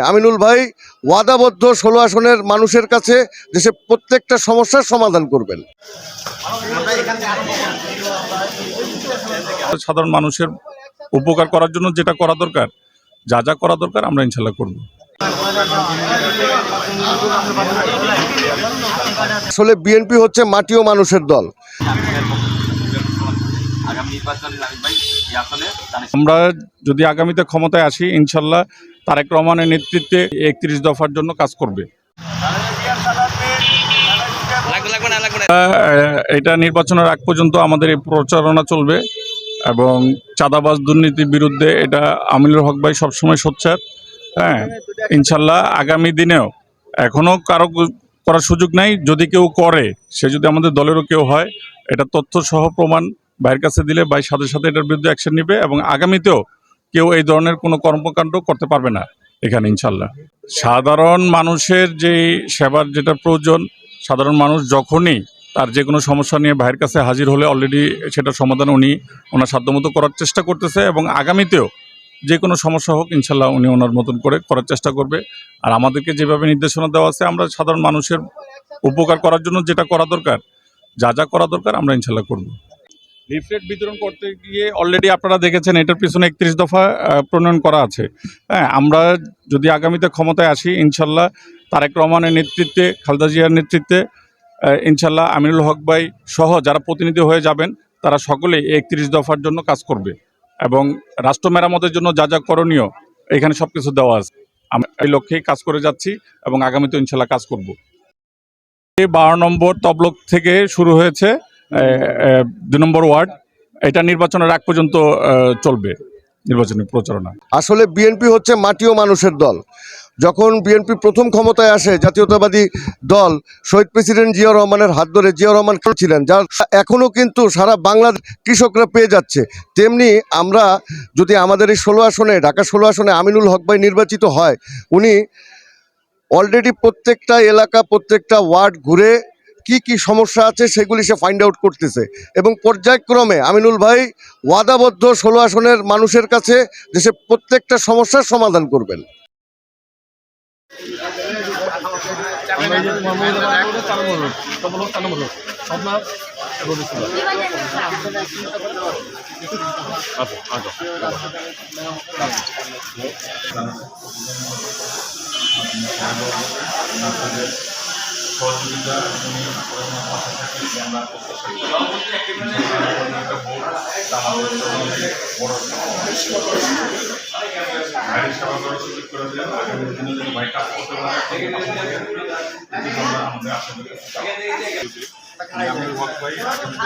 আমিনুল ভাই ওয়াদাবদ্ধ 16 আসনের মানুষের কাছে দেশের প্রত্যেকটা সমস্যার সমাধান করবেন। সাধারণ মানুষের উপকার করার জন্য যেটা করা দরকার, যা যা করা দরকার আমরা ইনশাল্লাহ করব। আসলে বিএনপি হচ্ছে মাটি ও মানুষের দল। আমরা যদি আগামীতে ক্ষমতায় আসি ইনশাল্লাহ তারেক রহমানের নেতৃত্বে 31 দফার জন্য কাজ করবে। এটা নির্বাচনের আগ পর্যন্ত আমাদের এই প্রচারণা চলবে এবং চাঁদাবাজ দুর্নীতির বিরুদ্ধে এটা আমিনুল হক ভাই সবসময় সোচ্চার। হ্যাঁ, ইনশাল্লাহ আগামী দিনেও এখনও কারো করার সুযোগ নাই। যদি কেউ করে, সে যদি আমাদের দলেরও কেউ হয়, এটা তথ্য সহ প্রমাণ ভাইয়ের কাছে দিলে ভাই সাথে সাথে এটার বিরুদ্ধে অ্যাকশন নেবে এবং আগামীতেও কেউ এই ধরনের কোনো কর্মকাণ্ড করতে পারবে না এখানে ইনশাল্লাহ। সাধারণ মানুষের যে সেবার যেটা প্রয়োজন, সাধারণ মানুষ যখনই তার যে কোনো সমস্যা নিয়ে ভাইয়ের কাছে হাজির হলে অলরেডি সেটার সমাধান উনি ওনার সাধ্যমতো করার চেষ্টা করতেছে এবং আগামীতেও যে কোনো সমস্যা হোক ইনশাল্লাহ উনি ওনার মতন করে করার চেষ্টা করবে। আর আমাদেরকে যেভাবে নির্দেশনা দেওয়া আছে, আমরা সাধারণ মানুষের উপকার করার জন্য যেটা করা দরকার, যা যা করা দরকার আমরা ইনশাল্লাহ করব। লিফলেট বিতরণ করতে গিয়ে অলরেডি আপনারা দেখেছেন এটার পিছনে 31 দফা প্রণয়ন করা আছে। হ্যাঁ, আমরা যদি আগামীতে ক্ষমতায় আসি ইনশাল্লাহ তারেক রহমানের নেতৃত্বে, খালেদা জিয়ার নেতৃত্বে ইনশাল্লাহ আমিনুল হক ভাই সহ যারা প্রতিনিধি হয়ে যাবেন তারা সকলেই 31 দফার জন্য কাজ করবে এবং রাষ্ট্র মেরামতের জন্য যা যা করণীয় এখানে সব কিছু দেওয়া আছে। আমরা এই লক্ষ্যেই কাজ করে যাচ্ছি এবং আগামীতে ইনশাল্লাহ কাজ করব। 12 নম্বর তবলক থেকে শুরু হয়েছে 2 নম্বর ওয়ার্ড, এটা নির্বাচনের আগ পর্যন্ত চলবে নির্বাচনী প্রচারণা। আসলে বিএনপি হচ্ছে মাটি ও মানুষের দল। যখন বিএনপি প্রথম ক্ষমতায় আসে, জাতীয়তাবাদী দল শহীদ প্রেসিডেন্ট জিয়াউর রহমানের হাত ধরে জিয়াউর রহমান ছিলেন, যার এখনও কিন্তু সারা বাংলার কৃষকরা পেয়ে যাচ্ছে। তেমনি আমরা যদি আমাদের এই 16 আসনে, ঢাকা 16 আসনে আমিনুল হক ভাই নির্বাচিত হয়, উনি অলরেডি প্রত্যেকটা এলাকা, প্রত্যেকটা ওয়ার্ড ঘুরে কি কি সমস্যা আছে সেগুলি সে ফাইন্ড আউট করতেছে এবং পর্যায়ক্রমে আমিনুল ভাই ওয়াদাবদ্ধ 16 আসনের মানুষের কাছে দেশের প্রত্যেকটা সমস্যার সমাধান করবেন। সহযোগিতা ভাইয়ের সেবা করার সুযোগ করে দেন। আগামী দিনে যেন ভাই কাজ করতে পারে আমাদের আশা করি। আমিনুল হক ভাই আগামী